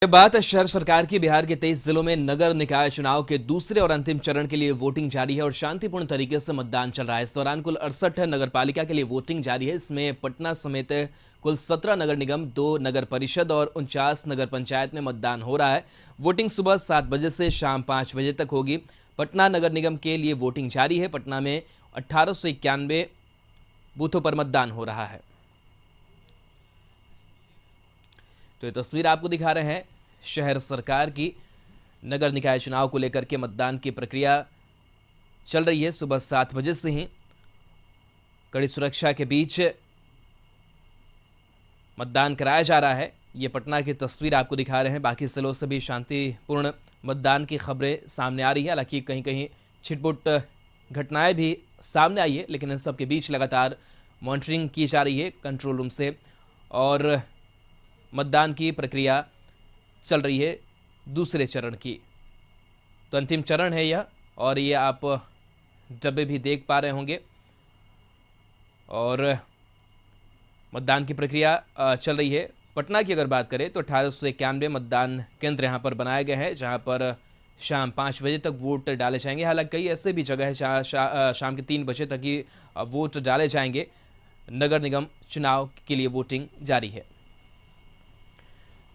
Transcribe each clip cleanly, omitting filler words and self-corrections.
ये बात शहर सरकार की। बिहार के 23 जिलों में नगर निकाय चुनाव के दूसरे और अंतिम चरण के लिए वोटिंग जारी है और शांतिपूर्ण तरीके से मतदान चल रहा है। इस दौरान कुल 68 नगर पालिका के लिए वोटिंग जारी है। इसमें पटना समेत कुल 17 नगर निगम, 2 नगर परिषद और 49 नगर पंचायत में मतदान हो रहा है। वोटिंग सुबह 7 बजे से शाम 5 बजे तक होगी। पटना नगर निगम के लिए वोटिंग जारी है। पटना में 1891 बूथों पर मतदान हो रहा है। तो ये तस्वीर आपको दिखा रहे हैं शहर सरकार की। नगर निकाय चुनाव को लेकर के मतदान की प्रक्रिया चल रही है। सुबह 7 बजे से ही कड़ी सुरक्षा के बीच मतदान कराया जा रहा है। ये पटना की तस्वीर आपको दिखा रहे हैं। बाकी जिलों से भी शांतिपूर्ण मतदान की खबरें सामने आ रही है। हालांकि कहीं कहीं छिटपुट घटनाएं भी सामने आई है, लेकिन इन सब के बीच लगातार मॉनिटरिंग की जा रही है कंट्रोल रूम से और मतदान की प्रक्रिया चल रही है दूसरे चरण की। तो अंतिम चरण है यह, और ये आप डब्बे भी देख पा रहे होंगे और मतदान की प्रक्रिया चल रही है। पटना की अगर बात करें तो 1891 मतदान केंद्र यहाँ पर बनाए गए हैं, जहाँ पर शाम 5 बजे तक वोट डाले जाएंगे। हालांकि कई ऐसे भी जगह हैं जहाँ शाम के 3 बजे तक ही वोट डाले जाएंगे। नगर निगम चुनाव के लिए वोटिंग जारी है।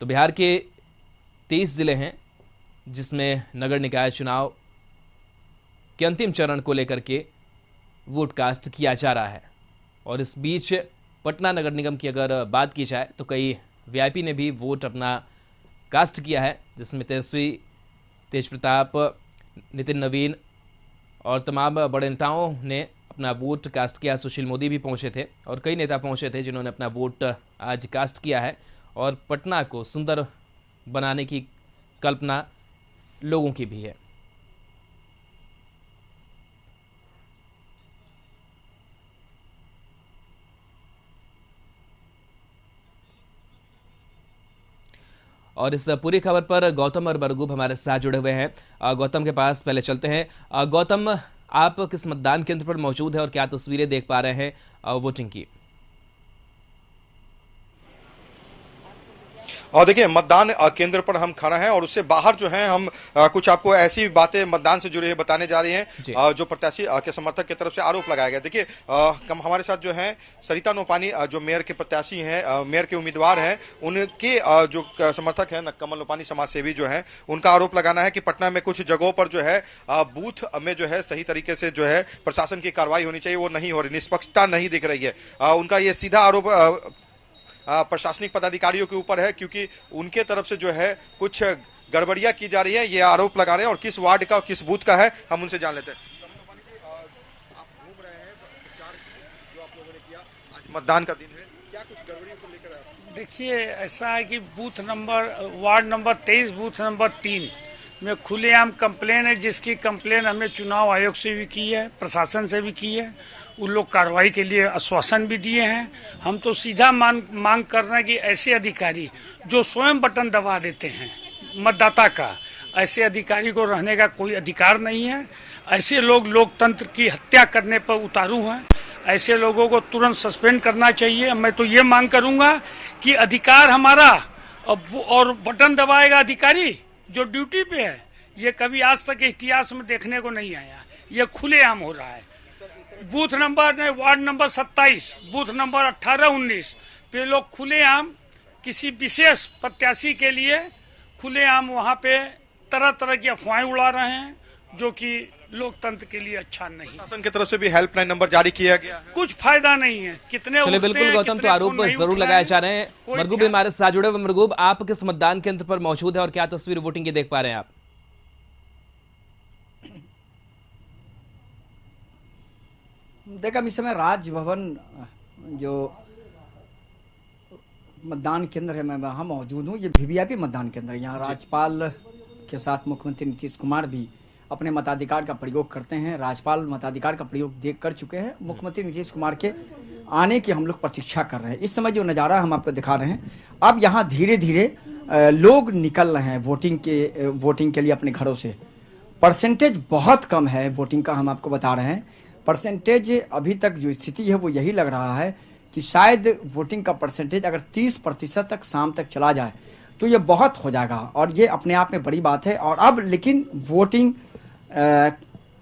तो बिहार के 23 जिले हैं जिसमें नगर निकाय चुनाव के अंतिम चरण को लेकर के वोट कास्ट किया जा रहा है। और इस बीच पटना नगर निगम की अगर बात की जाए तो कई वीआईपी ने भी वोट अपना कास्ट किया है, जिसमें तेजस्वी, तेज प्रताप, नितिन नवीन और तमाम बड़े नेताओं ने अपना वोट कास्ट किया। सुशील मोदी भी पहुंचे थे और कई नेता पहुंचे थे जिन्होंने अपना वोट आज कास्ट किया है। और पटना को सुंदर बनाने की कल्पना लोगों की भी है। और इस पूरी खबर पर गौतम और मरगूब हमारे साथ जुड़े हुए हैं। गौतम के पास पहले चलते हैं। गौतम, आप किस मतदान केंद्र पर मौजूद हैं और क्या तस्वीरें देख पा रहे हैं वोटिंग की? और देखिए, मतदान केंद्र पर हम खड़ा हैं और उससे बाहर जो है हम कुछ आपको ऐसी बातें मतदान से जुड़ी हुई बताने जा रही हैं जो प्रत्याशी के समर्थक की तरफ से आरोप लगाया गया। देखिए, हमारे साथ जो है सरिता नोपानी, जो मेयर के प्रत्याशी हैं, मेयर के उम्मीदवार हैं, उनके जो समर्थक हैं कमल नोपानी समाज सेवी जो है, उनका आरोप लगाना है कि पटना में कुछ जगहों पर जो है बूथ में जो है सही तरीके से जो है प्रशासन की कार्रवाई होनी चाहिए, वो नहीं हो रही, निष्पक्षता नहीं दिख रही है। उनका ये सीधा आरोप प्रशासनिक पदाधिकारियों के ऊपर है, क्योंकि उनके तरफ से जो है कुछ गड़बड़ियां की जा रही है, ये आरोप लगा रहे हैं। और किस वार्ड का और किस बूथ का है, हम उनसे जान लेते हैं। आप घूम रहे हैं, प्रचार जो आप लोगों ने किया, आज मतदान का दिन है, क्या कुछ गड़बड़ियों को लेकर आए? देखिए, ऐसा है कि वार्ड नंबर 23, बूथ नंबर 3 में खुलेआम कंप्लेन है, जिसकी कंप्लेन हमने चुनाव आयोग से भी की है, प्रशासन से भी की है। उन लोग कार्रवाई के लिए आश्वासन भी दिए हैं। हम तो सीधा मांग कर रहे हैं कि ऐसे अधिकारी जो स्वयं बटन दबा देते हैं मतदाता का, ऐसे अधिकारी को रहने का कोई अधिकार नहीं है। ऐसे लोग लोकतंत्र की हत्या करने पर उतारू हैं। ऐसे लोगों को तुरंत सस्पेंड करना चाहिए। मैं तो ये मांग करूंगा कि अधिकार हमारा और बटन दबाएगा अधिकारी जो ड्यूटी पे है, ये कभी आज तक इतिहास में देखने को नहीं आया। ये खुलेआम हो रहा है। Booth number ward number 27, booth number 18-19 पे लोग खुलेआम किसी विशेष प्रत्याशी के लिए खुलेआम वहाँ पे तरह तरह की अफवाहें उड़ा रहे हैं, जो कि लोकतंत्र के लिए अच्छा नहीं। प्रशासन की तरफ से भी हेल्पलाइन नंबर जारी किया गया है, कुछ फायदा नहीं है। कितने चलिए, बिल्कुल गौतम, तो आरोप जरूर लगाए जा रहे हैं। मरगूब भी हमारे साथ जुड़े हुए। मरगूब, आप किस मतदान केंद्र पर मौजूद है और क्या तस्वीर वोटिंग की देख पा रहे हैं आप? देखा, इस समय राजभवन जो मतदान केंद्र है, मैं वहाँ मौजूद हूँ। ये वीवीआईपी मतदान केंद्र है। यहाँ राज्यपाल के साथ मुख्यमंत्री नीतीश कुमार भी अपने मताधिकार का प्रयोग करते हैं। राज्यपाल मताधिकार का प्रयोग देख कर चुके हैं। मुख्यमंत्री नीतीश कुमार के आने की हम लोग प्रतीक्षा कर रहे हैं। इस समय जो नज़ारा हम आपको दिखा रहे हैं, अब यहाँ धीरे धीरे लोग निकल रहे हैं वोटिंग के लिए अपने घरों से। परसेंटेज बहुत कम है वोटिंग का, हम आपको बता रहे हैं। परसेंटेज अभी तक जो स्थिति है वो यही लग रहा है कि शायद वोटिंग का परसेंटेज अगर 30% तक शाम तक चला जाए तो ये बहुत हो जाएगा और ये अपने आप में बड़ी बात है। और अब लेकिन वोटिंग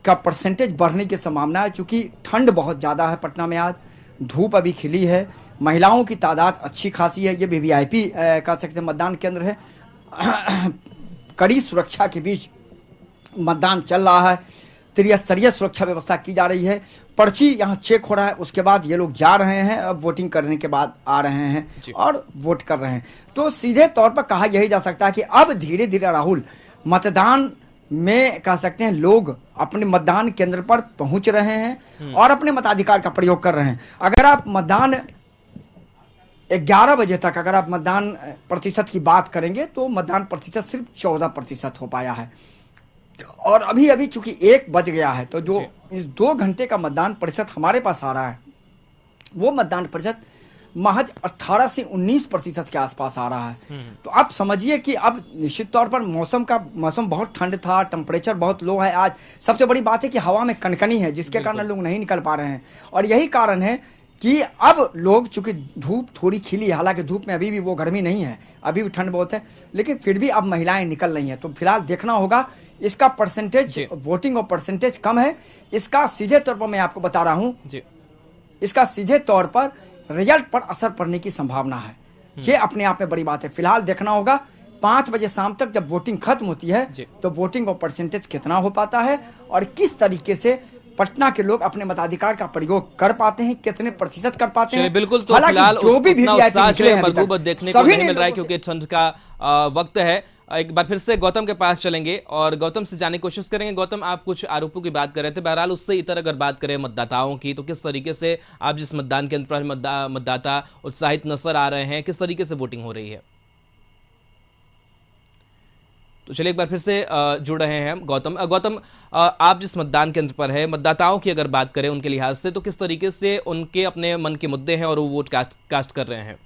का परसेंटेज बढ़ने की संभावना है, चूँकि ठंड बहुत ज़्यादा है पटना में, आज धूप अभी खिली है, महिलाओं की तादाद अच्छी खासी है, ये वीवीआईपी कह सकते हैं मतदान केंद्र है। कड़ी सुरक्षा के बीच मतदान चल रहा है, त्रिस्तरीय सुरक्षा व्यवस्था की जा रही है, पर्ची यहाँ चेक हो रहा है, उसके बाद ये लोग जा रहे हैं, अब वोटिंग करने के बाद आ रहे हैं और वोट कर रहे हैं। तो सीधे तौर पर कहा यही जा सकता है कि अब धीरे धीरे राहुल मतदान में कह सकते हैं लोग अपने मतदान केंद्र पर पहुंच रहे हैं और अपने मताधिकार का प्रयोग कर रहे हैं। अगर आप मतदान 11 बजे तक अगर आप मतदान प्रतिशत की बात करेंगे तो मतदान प्रतिशत सिर्फ 14% हो पाया है और अभी अभी चूंकि 1 बज गया है, तो जो इस 2 घंटे का मतदान प्रतिशत हमारे पास आ रहा है वो मतदान प्रतिशत महज 18 से 19% के आसपास आ रहा है। तो आप समझिए कि अब निश्चित तौर पर मौसम बहुत ठंड था, टेम्परेचर बहुत लो है। आज सबसे बड़ी बात है कि हवा में कनकनी है, जिसके कारण लोग नहीं निकल पा रहे हैं और यही कारण है कि अब लोग, चूंकि धूप थोड़ी खिली, हालांकि धूप में अभी भी वो गर्मी नहीं है, अभी भी ठंड बहुत है, लेकिन फिर भी अब महिलाएं निकल रही हैं। तो फिलहाल देखना होगा इसका परसेंटेज, वोटिंग और परसेंटेज कम है, इसका सीधे तौर पर मैं आपको बता रहा हूँ, इसका सीधे तौर पर रिजल्ट पर असर पड़ने की संभावना है। ये अपने आप में बड़ी बात है। फिलहाल देखना होगा 5 बजे शाम तक जब वोटिंग खत्म होती है तो वोटिंग और परसेंटेज कितना हो पाता है और किस तरीके से पटना के लोग अपने मताधिकार का प्रयोग कर पाते हैं, कितने प्रतिशत कर पाते हैं। बिल्कुल, तो फिलहाल जो भी मरगूब देखने को नहीं मिल रहा है क्योंकि ठंड का वक्त है। एक बार फिर से गौतम के पास चलेंगे और गौतम से जानने की कोशिश करेंगे। गौतम, आप कुछ आरोपों की बात कर रहे थे, बहरहाल उससे इतर अगर बात करें मतदाताओं की, तो किस तरीके से आप जिस मतदान केंद्र पर मतदाता उत्साहित नजर आ रहे हैं, किस तरीके से वोटिंग हो रही है? तो चलिए एक बार फिर से जुड़ रहे हैं हम। गौतम, आप जिस मतदान केंद्र पर है, मतदाताओं की अगर बात करें उनके लिहाज से, तो किस तरीके से उनके अपने मन के मुद्दे हैं और वो वोट कास्ट कर रहे हैं?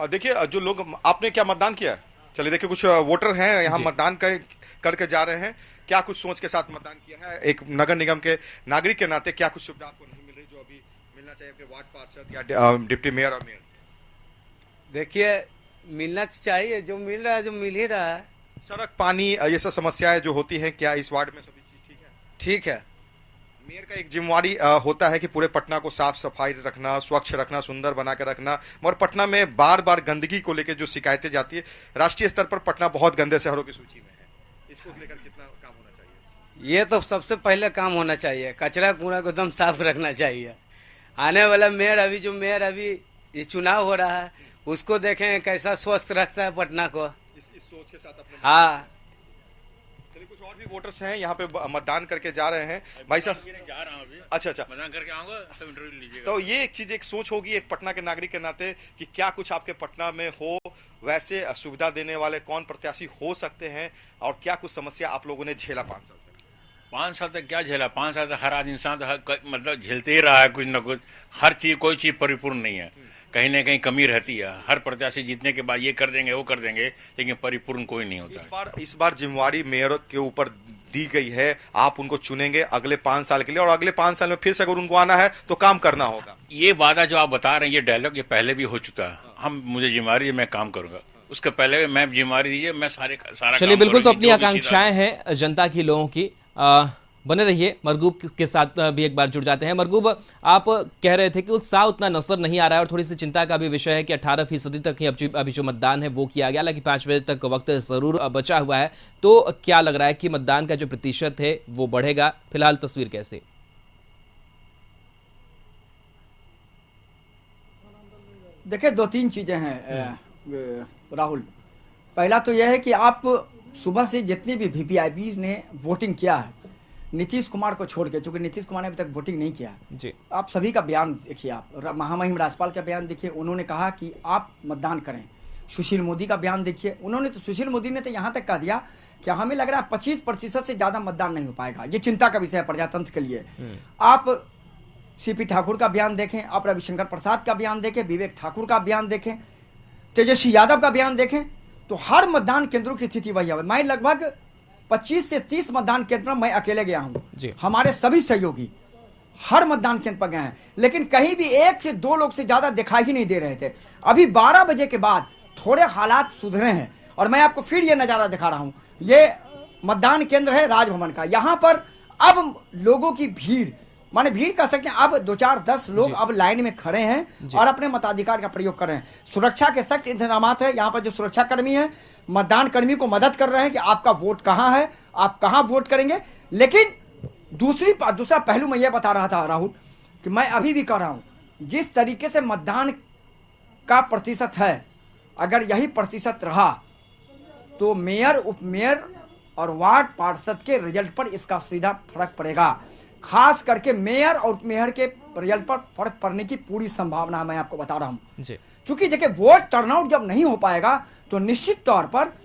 देखिए, जो लोग, आपने क्या मतदान किया? चलिए देखिए, कुछ वोटर हैं यहाँ मतदान करके जा रहे हैं। क्या कुछ सोच के साथ मतदान किया है? एक नगर निगम के नागरिक के नाते क्या कुछ सुविधा आपको नहीं मिल रही जो अभी मिलना चाहिए आपके वार्ड पार्षद या डिप्टी मेयर और मेयर? देखिए, मिलना चाहिए, जो मिल रहा है, जो मिल ही रहा है। सड़क, पानी, ये सब समस्याएं जो होती हैं, क्या इस वार्ड में सभी चीज ठीक है? ठीक है। मेयर का एक जिम्मेवारी होता है कि पूरे पटना को साफ सफाई रखना, स्वच्छ रखना, सुंदर बना के रखना, मगर पटना में बार बार गंदगी को लेकर जो शिकायतें जाती है, राष्ट्रीय स्तर पर पटना बहुत गंदे शहरों की सूची में है। इसको लेकर कितना काम होना चाहिए? ये तो सबसे पहले काम होना चाहिए, कचरा कूड़ा को एकदम साफ रखना चाहिए। आने वाला मेयर, अभी जो मेयर अभी ये चुनाव हो रहा है, उसको देखें कैसा स्वस्थ रखता है पटना को, इस सोच के साथ अपने। हाँ, कुछ और भी वोटर्स हैं यहाँ पे मतदान करके जा रहे हैं। भाई साहब, जा रहा हूँ अभी। अच्छा, मतदान करके आऊंगा तो इंटरव्यू लीजिएगा। तो ये एक चीज, एक सोच होगी एक पटना के नागरिक के नाते कि क्या कुछ आपके पटना में हो, वैसे सुविधा देने वाले कौन प्रत्याशी हो सकते हैं और क्या कुछ समस्या आप लोगों ने झेला 5 साल तक? 5 साल तक क्या झेला? 5 साल तक हर आदमी इंसान तो मतलब झेलते ही रहा है कुछ न कुछ। हर चीज, कोई चीज परिपूर्ण नहीं है, कहीं ना कहीं कमी रहती है। हर प्रत्याशी जीतने के बाद ये कर देंगे, वो कर देंगे, लेकिन परिपूर्ण कोई नहीं होता। इस बार जिम्मेवारी मेयर के ऊपर दी गई है, आप उनको चुनेंगे अगले 5 साल के लिए और अगले 5 साल में फिर से अगर उनको आना है तो काम करना होगा। ये वादा जो आप बता रहे हैं, ये डायलॉग, ये पहले भी हो चुका है। मुझे जिम्मेवारी है, मैं काम करूंगा। उसके पहले मैं जिम्मेवारी दीजिए, मैं सारा चलिए, बिल्कुल, तो अपनी आकांक्षाएं हैं जनता की, लोगों की। बने रहिए। मरगूब के साथ भी एक बार जुड़ जाते हैं। मरगूब, आप कह रहे थे कि उत्साह उतना नजर नहीं आ रहा है और थोड़ी सी चिंता का भी विषय है कि 18% तक ही अभी जो मतदान है वो किया गया, हालांकि 5 बजे तक वक्त जरूर बचा हुआ है। तो क्या लग रहा है कि मतदान का जो प्रतिशत है वो बढ़ेगा? फिलहाल तस्वीर कैसे? देखिए, 2-3 चीजें हैं राहुल। पहला तो यह है कि आप सुबह से जितने भी वीवीआईपी ने वोटिंग किया है, नीतीश कुमार को छोड़ के, चूंकि नीतीश कुमार ने अभी तक वोटिंग नहीं किया जी, आप सभी का बयान देखिए, आप महामहिम राज्यपाल का बयान देखिए, उन्होंने कहा कि आप मतदान करें। सुशील मोदी का बयान देखिए, सुशील मोदी ने तो यहाँ तक कह दिया कि हमें लग रहा है 25% से ज़्यादा मतदान नहीं हो पाएगा। ये चिंता का विषय है प्रजातंत्र के लिए। आप सीपी ठाकुर का बयान देखें, आप रविशंकर प्रसाद का बयान देखें, विवेक ठाकुर का बयान देखें, तेजस्वी यादव का बयान देखें, तो हर मतदान केंद्रों की स्थिति वही है। मैं लगभग 25 से 30 मतदान केंद्र पर मैं अकेले गया हूँ, हमारे सभी सहयोगी हर मतदान केंद्र पर गए हैं, लेकिन कहीं भी 1 से 2 लोग से ज्यादा दिखाई ही नहीं दे रहे थे। अभी 12 बजे के बाद थोड़े हालात सुधरे हैं और मैं आपको फिर ये नजारा दिखा रहा हूं। ये मतदान केंद्र है राजभवन का। यहां पर अब लोगों की भीड़, माने भीड़ कह सकते हैं, अब 2-4-10 लोग अब लाइन में खड़े हैं और अपने मताधिकार का प्रयोग कर रहे हैं। सुरक्षा के सख्त इंतजाम है। यहाँ पर जो सुरक्षा कर्मी है मतदान कर्मी को मदद कर रहे हैं कि आपका वोट कहाँ है, आप कहाँ वोट करेंगे। लेकिन दूसरा पहलू मैं ये बता रहा था राहुल, कि मैं अभी भी कह रहा हूं, जिस तरीके से मतदान का प्रतिशत है, अगर यही प्रतिशत रहा तो मेयर, उपमेयर और वार्ड पार्षद के रिजल्ट पर इसका सीधा फर्क पड़ेगा। खास करके मेयर और उपमेयर के रिजल्ट पर फर्क पड़ने की पूरी संभावना मैं आपको बता रहा हूं। क्योंकि देखिए, वोट टर्नआउट जब नहीं हो पाएगा तो निश्चित तौर पर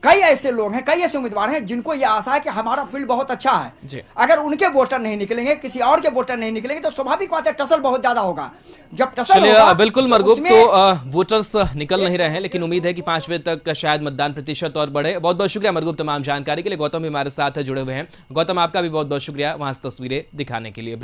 कई ऐसे लोग हैं, कई ऐसे उम्मीदवार हैं जिनको ये आशा है कि हमारा फील्ड बहुत अच्छा है। अगर उनके वोटर नहीं निकलेंगे, किसी और के वोटर नहीं निकलेंगे, तो स्वाभाविक बात है टसल बहुत ज्यादा होगा। जब टसल होगा, बिल्कुल मरगूब, तो वोटर्स निकल नहीं रहे हैं, लेकिन उम्मीद है कि 5 बजे तक शायद मतदान प्रतिशत और बढ़े। बहुत बहुत शुक्रिया मरगूब तमाम जानकारी के लिए। गौतम भी हमारे साथ जुड़े हुए हैं। गौतम, आपका भी बहुत बहुत शुक्रिया वहां से तस्वीरें दिखाने के लिए।